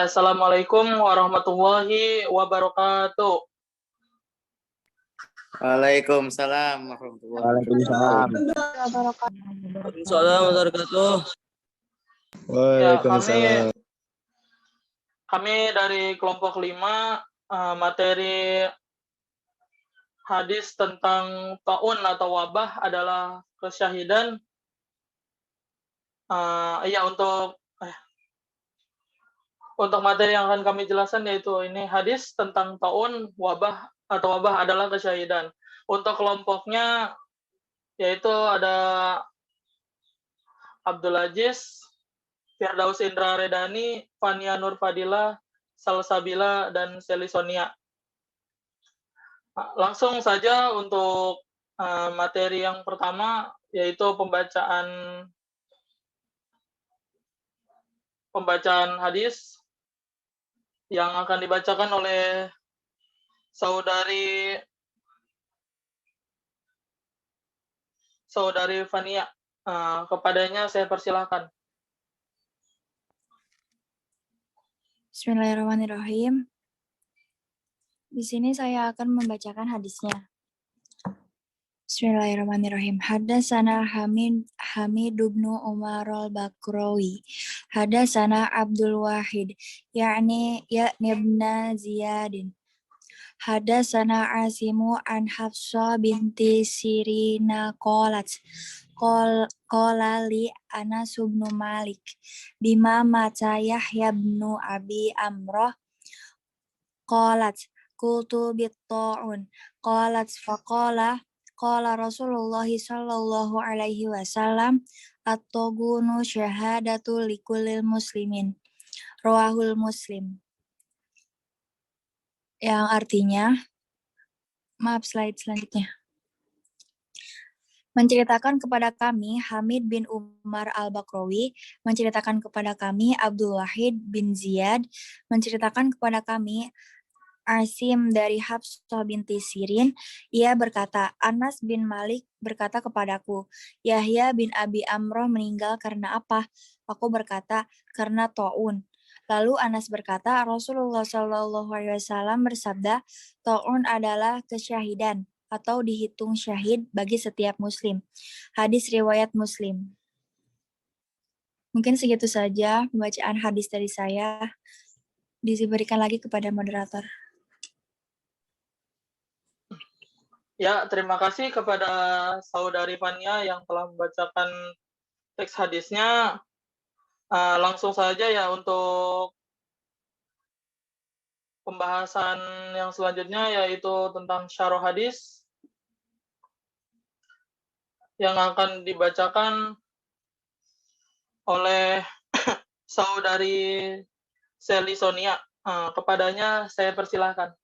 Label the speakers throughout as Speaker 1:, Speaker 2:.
Speaker 1: Ya, Assalamualaikum warahmatullahi wabarakatuh.
Speaker 2: Waalaikumsalam warahmatullahi
Speaker 3: Waalaikumsalam.
Speaker 4: Waalaikumsalam wabarakatuh.
Speaker 1: Ya,
Speaker 3: Waalaikumsalam.
Speaker 1: kami dari kelompok 5 materi hadis tentang taun atau wabah adalah kesyahidan. Untuk materi yang akan kami jelaskan yaitu ini hadis tentang taun wabah atau wabah adalah kesyahidan. Untuk kelompoknya yaitu ada Abdul Aziz, Firdaus Indra Redani, Fania Nur Fadila, Salsabila, dan Seli Sonia. Langsung saja untuk materi yang pertama yaitu pembacaan hadis yang akan dibacakan oleh saudari Fania. Kepadanya saya persilahkan.
Speaker 5: Bismillahirrahmanirrahim. Di sini saya akan membacakan hadisnya. Bismillahirrahmanirrahim. Hadatsana Hamid bin Umar al-Bakrawi. Hadatsana Abdul Wahid, yakni ibn Ziyadin. Hadatsana Asimu an Hafsah binti Sirina qalat qala li Anas bin Malik bima mata Yahya bin Abi Amrah qalat qultu bit-ta'un qalat qala Rasulullah sallallahu alaihi wasallam at-tagunu syahadatu likulil muslimin, rawahul Muslim. Yang artinya, slide selanjutnya. Menceritakan kepada kami Hamid bin Umar al-Bakrawi, menceritakan kepada kami Abdul Wahid bin Ziyad, menceritakan kepada kami Asim dari Hafsah binti Sirin. Ia berkata, Anas bin Malik berkata kepadaku, Yahya bin Abi Amroh meninggal karena apa? Aku berkata, karena ta'un. Lalu Anas berkata, Rasulullah SAW bersabda, ta'un adalah kesyahidan atau dihitung syahid bagi setiap muslim. Hadis riwayat Muslim. Mungkin segitu saja pembacaan hadis dari saya. Diberikan lagi kepada moderator.
Speaker 1: Ya, terima kasih kepada saudari Fania yang telah membacakan teks hadisnya. Langsung saja ya untuk pembahasan yang selanjutnya yaitu tentang syarah hadis yang akan dibacakan oleh saudari Seli Sonia. Kepadanya saya persilahkan.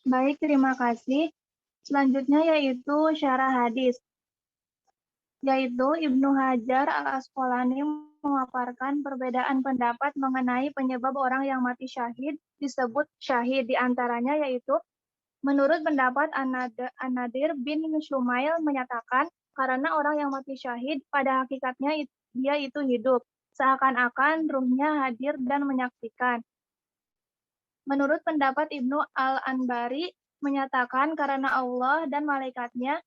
Speaker 6: Baik, terima kasih. Selanjutnya yaitu syarah hadis. Yaitu Ibnu Hajar al-Asqalani memaparkan perbedaan pendapat mengenai penyebab orang yang mati syahid disebut syahid. Di antaranya yaitu menurut pendapat An-Nadir bin Shumail menyatakan karena orang yang mati syahid pada hakikatnya dia itu hidup, seakan-akan ruhnya hadir dan menyaksikan. Menurut pendapat Ibnu Al-Anbari menyatakan karena Allah dan malaikatnya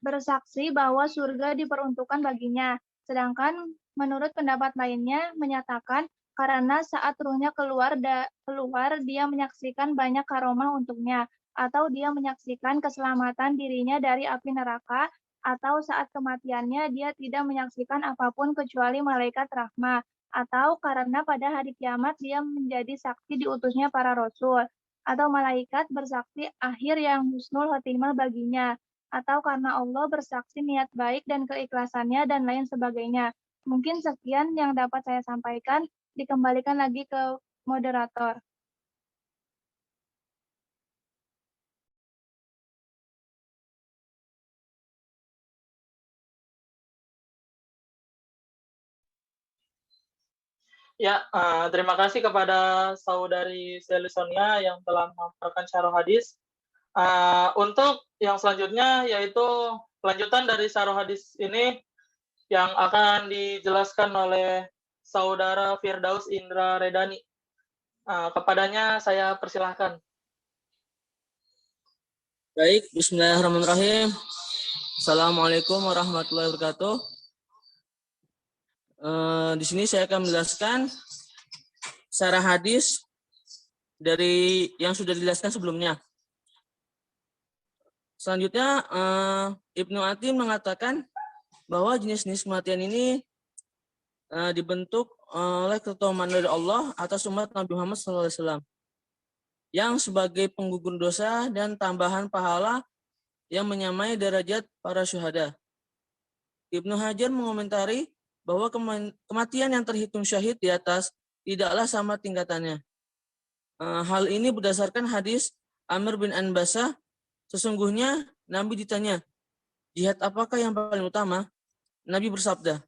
Speaker 6: bersaksi bahwa surga diperuntukkan baginya. Sedangkan menurut pendapat lainnya menyatakan karena saat ruhnya keluar dia menyaksikan banyak karomah untuknya, atau dia menyaksikan keselamatan dirinya dari api neraka, atau saat kematiannya dia tidak menyaksikan apapun kecuali malaikat rahmah, atau karena pada hari kiamat dia menjadi saksi diutusnya para rasul, atau malaikat bersaksi akhir yang husnul khotimah baginya, atau karena Allah bersaksi niat baik dan keikhlasannya dan lain sebagainya. Mungkin sekian yang dapat saya sampaikan, dikembalikan lagi ke moderator.
Speaker 1: Ya, terima kasih kepada saudari Seli Sonia yang telah memaparkan syarah hadis. Untuk yang selanjutnya yaitu lanjutan dari syarah hadis ini yang akan dijelaskan oleh Saudara Firdaus Indra Redani. Kepadanya saya persilahkan.
Speaker 3: Baik, bismillahirrahmanirrahim. Assalamualaikum warahmatullahi wabarakatuh. Di sini saya akan menjelaskan syarah hadis dari yang sudah dijelaskan sebelumnya. Selanjutnya, Ibnu Atim mengatakan bahwa jenis-jenis kematian ini dibentuk oleh keutamaan dari Allah atas umat Nabi Muhammad SAW yang sebagai penggugur dosa dan tambahan pahala yang menyamai derajat para syuhada. Ibnu Hajar mengomentari bahwa kematian yang terhitung syahid di atas tidaklah sama tingkatannya. Hal ini berdasarkan hadis Amr bin Anbasah. Sesungguhnya Nabi ditanya, jihad apakah yang paling utama? Nabi bersabda,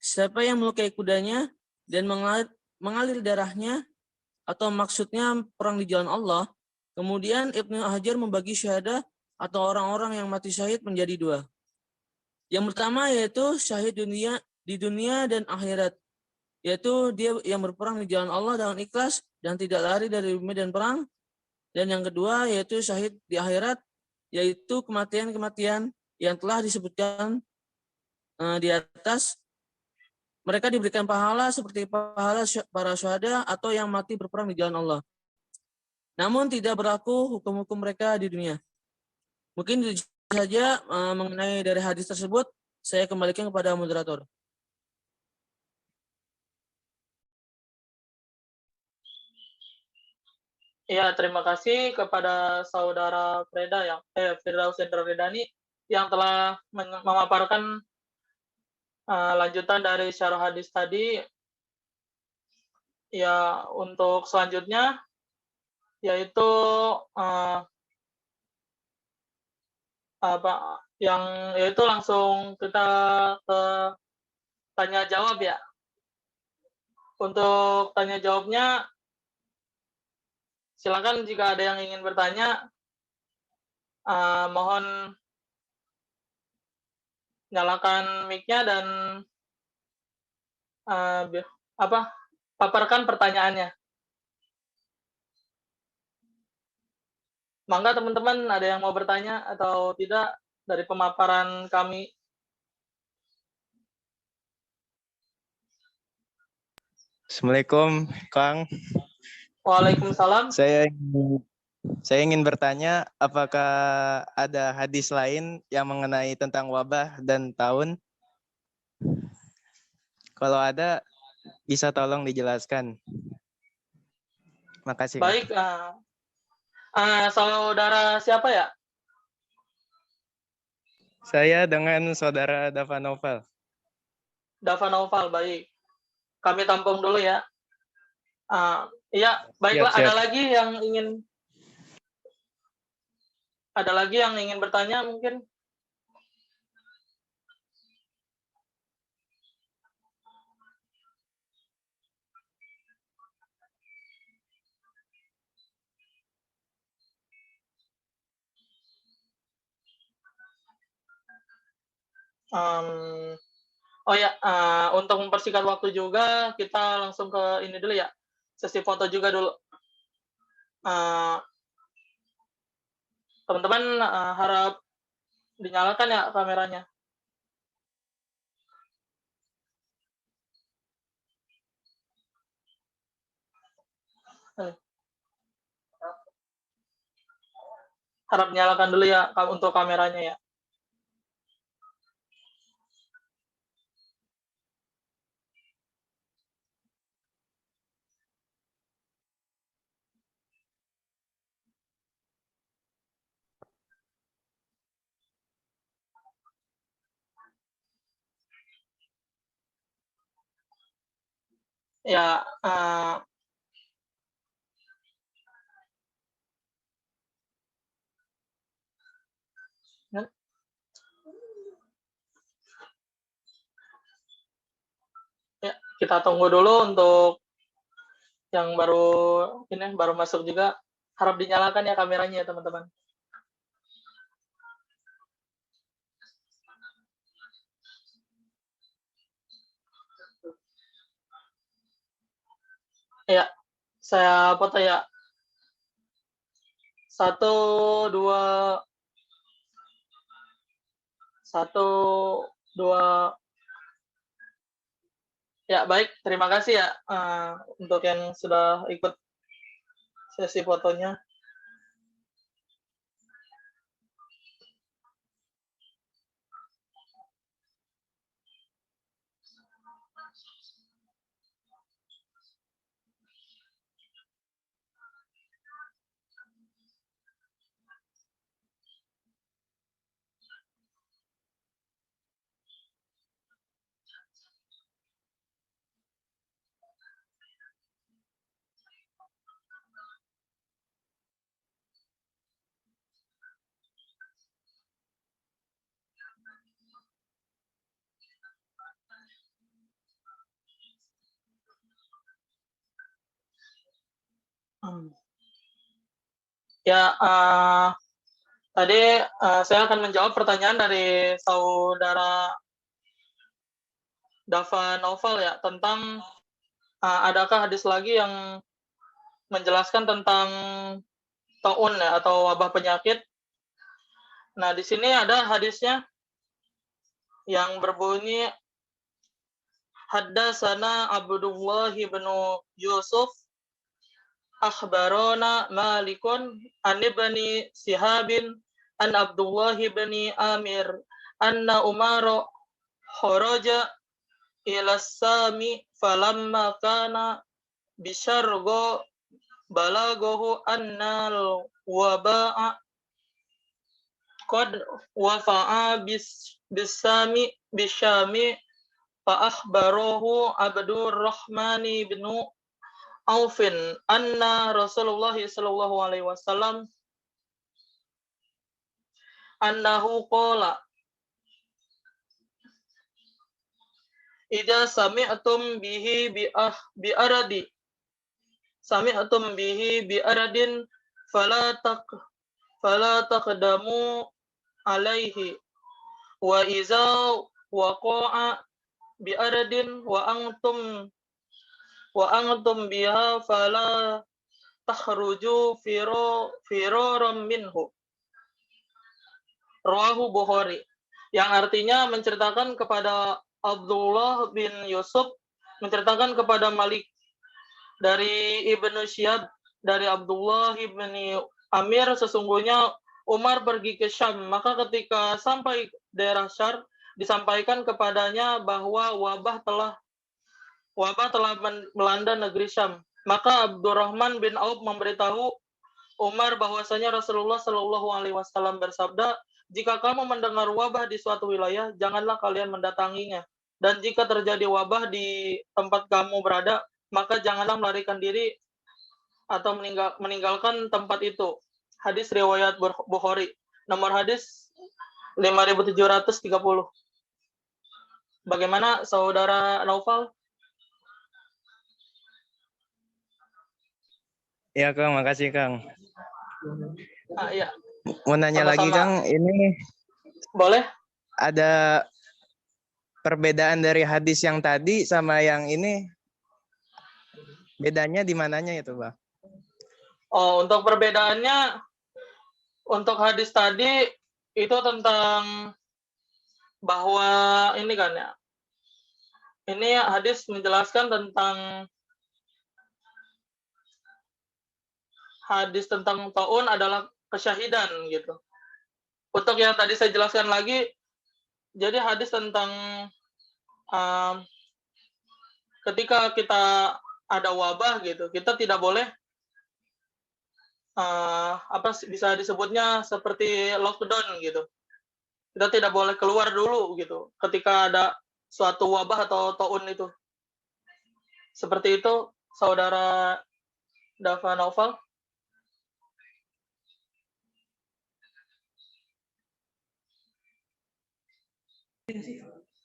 Speaker 3: siapa yang melukai kudanya dan mengalir darahnya, atau maksudnya perang di jalan Allah. Kemudian Ibnu Hajar membagi syuhada atau orang-orang yang mati syahid menjadi dua. Yang pertama yaitu syahid di dunia dan akhirat, yaitu dia yang berperang di jalan Allah dengan ikhlas dan tidak lari dari medan perang. Dan yang kedua yaitu syahid di akhirat, yaitu kematian-kematian yang telah disebutkan di atas. Mereka diberikan pahala seperti pahala para syuhada atau yang mati berperang di jalan Allah. Namun tidak berlaku hukum-hukum mereka di dunia. Mungkin itu saja mengenai dari hadis tersebut. Saya kembalikan kepada moderator.
Speaker 1: Ya, terima kasih kepada Saudara Firdaus Indra Redani yang telah memaparkan lanjutan dari syarah hadis tadi. Ya, untuk selanjutnya yaitu yaitu langsung kita ke tanya jawab ya. Untuk tanya jawabnya silakan jika ada yang ingin bertanya, mohon nyalakan mic-nya dan paparkan pertanyaannya. Mangga teman-teman, ada yang mau bertanya atau tidak dari pemaparan kami?
Speaker 4: Assalamualaikum, Kang.
Speaker 1: Waalaikumsalam.
Speaker 4: Saya ingin bertanya, apakah ada hadis lain yang mengenai tentang wabah dan tahun? Kalau ada, bisa tolong dijelaskan. Makasih.
Speaker 1: Baik, saudara siapa ya?
Speaker 4: Saya dengan saudara Dava Novel.
Speaker 1: Dava Noval, baik. Kami tampung dulu ya. Iya, baiklah.
Speaker 4: Siap.
Speaker 1: Ada lagi yang ingin bertanya mungkin? Untuk mempersingkat waktu juga, kita langsung ke ini dulu ya. Sesi foto juga dulu. Teman-teman harap dinyalakan ya kameranya. Harap dinyalakan dulu ya untuk kameranya ya. Ya, kita tunggu dulu untuk yang baru masuk juga. Harap dinyalakan ya kameranya ya teman-teman. Ya, saya foto ya. 1, 2, 1, 2. Ya, baik. Terima kasih ya untuk yang sudah ikut sesi fotonya. Ya, tadi saya akan menjawab pertanyaan dari saudara Dava Novel ya tentang adakah hadis lagi yang menjelaskan tentang taun ya atau wabah penyakit. Nah, di sini ada hadisnya yang berbunyi Haddatsana Abdullah bin Yusuf akhbarana Malikun an ibni Sihabin an Abdullah bin Amir anna Umar kharaja ila Sami falamma kana bisyargo balagahu annal waba'a qad wafa'a bisami bisyami fa akhbarahu Abdurrahman bin Aufin anna Rasulullah sallallahu alaihi wasallam annahu qala idza sami'tum bihi bi aradi sami'tum bihi bi aradin fala taqdamu alaihi wa iza waqa'a bi aradin wa antum biha fala takhruju firaram minhu. Rawahu Bukhari. Yang artinya menceritakan kepada Abdullah bin Yusuf, menceritakan kepada Malik dari Ibnu Syihab, dari Abdullah bin Amir, sesungguhnya Umar pergi ke Syam, maka ketika sampai daerah Syar, disampaikan kepadanya bahwa wabah telah melanda negeri Syam. Maka Abdurrahman bin Auf memberitahu Umar bahwasanya Rasulullah Shallallahu Alaihi Wasallam bersabda, jika kamu mendengar wabah di suatu wilayah, janganlah kalian mendatanginya. Dan jika terjadi wabah di tempat kamu berada, maka janganlah melarikan diri atau meninggalkan tempat itu. Hadis riwayat Bukhari. Nomor hadis 5730. Bagaimana saudara Naufal?
Speaker 4: Ya Kang, makasih Kang.
Speaker 1: Ya.
Speaker 4: Mau nanya lagi
Speaker 1: Sama-sama.
Speaker 4: Kang, ini
Speaker 1: Boleh?
Speaker 4: ada perbedaan dari hadis yang tadi sama yang ini, bedanya di mananya itu Bang?
Speaker 1: Oh, untuk perbedaannya, untuk hadis tadi itu tentang bahwa ini kan ya, ini hadis menjelaskan tentang taun adalah kesyahidan gitu. Untuk yang tadi saya jelaskan lagi, jadi hadis tentang ketika kita ada wabah gitu, kita tidak boleh bisa disebutnya seperti lockdown gitu. Kita tidak boleh keluar dulu gitu ketika ada suatu wabah atau taun itu. Seperti itu, saudara Dava Naufal.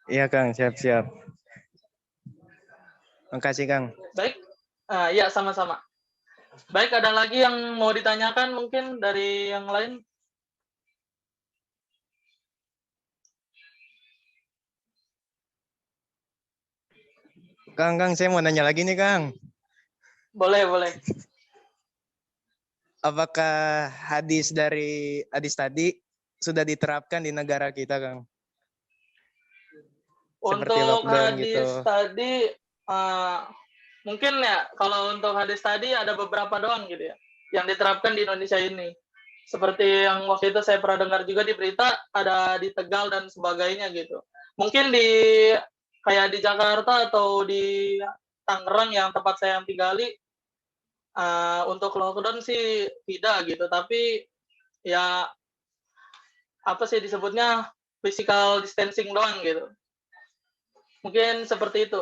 Speaker 4: Iya Kang, siap-siap. Makasih Kang.
Speaker 1: Baik, ya sama-sama. Baik, ada lagi yang mau ditanyakan mungkin dari yang lain?
Speaker 4: Kang, saya mau nanya lagi nih Kang.
Speaker 1: Boleh, boleh.
Speaker 4: Apakah hadis dari hadis tadi sudah diterapkan di negara kita, Kang? Seperti
Speaker 1: Untuk
Speaker 4: lockdown
Speaker 1: hadis
Speaker 4: gitu.
Speaker 1: tadi, mungkin ya kalau untuk hadis tadi ada beberapa doang gitu ya, yang diterapkan di Indonesia ini. Seperti yang waktu itu saya pernah dengar juga di berita, ada di Tegal dan sebagainya gitu. Mungkin kayak di Jakarta atau di Tangerang yang tempat saya yang tinggali, untuk lockdown sih tidak gitu, tapi ya apa sih disebutnya physical distancing doang gitu. Mungkin seperti itu.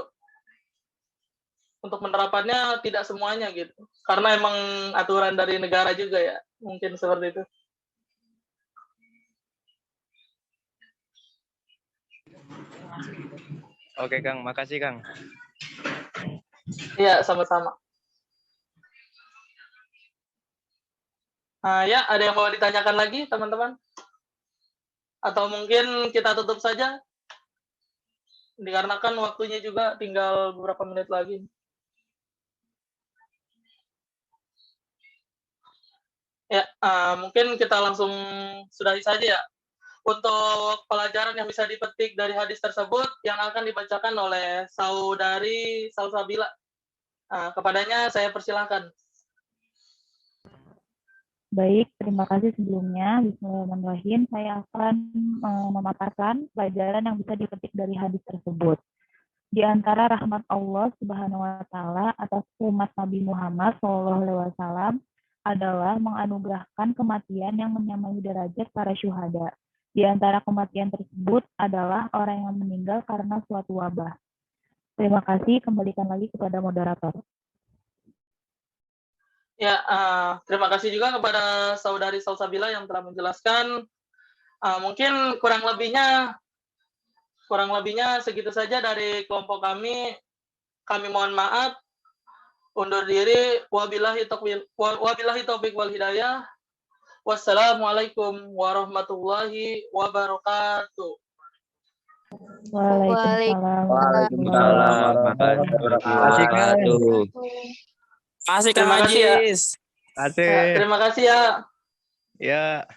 Speaker 1: Untuk penerapannya tidak semuanya gitu. Karena emang aturan dari negara juga ya. Mungkin seperti itu.
Speaker 4: Oke, Kang. Makasih, Kang.
Speaker 1: Iya, sama-sama. Ya, ada yang mau ditanyakan lagi, teman-teman? Atau mungkin kita tutup saja? Dikarenakan waktunya juga tinggal beberapa menit lagi. Ya, mungkin kita langsung sudahi saja ya. Untuk pelajaran yang bisa dipetik dari hadis tersebut yang akan dibacakan oleh saudari Salsabila. Kepadanya saya persilahkan.
Speaker 7: Baik, terima kasih sebelumnya. Bismillahirrahmanirrahim. Saya akan memaparkan pelajaran yang bisa dipetik dari hadis tersebut. Di antara rahmat Allah Subhanahu wa taala atas umat Nabi Muhammad SAW adalah menganugerahkan kematian yang menyamai derajat para syuhada. Di antara kematian tersebut adalah orang yang meninggal karena suatu wabah. Terima kasih, kembalikan lagi kepada moderator.
Speaker 1: Ya, terima kasih juga kepada saudari Salsabila yang telah menjelaskan. Mungkin kurang lebihnya segitu saja dari kelompok kami. Kami mohon maaf. Undur diri. Wabillahi taufiq wal hidayah. Wassalamualaikum warahmatullahi wabarakatuh.
Speaker 7: Waalaikumsalam.
Speaker 2: Waalaikumsalam warahmatullahi wabarakatuh.
Speaker 3: Kasih Kang
Speaker 1: Terima kasih ya.
Speaker 3: Ajis.
Speaker 4: Kasih.
Speaker 1: Terima kasih ya.
Speaker 4: Ya.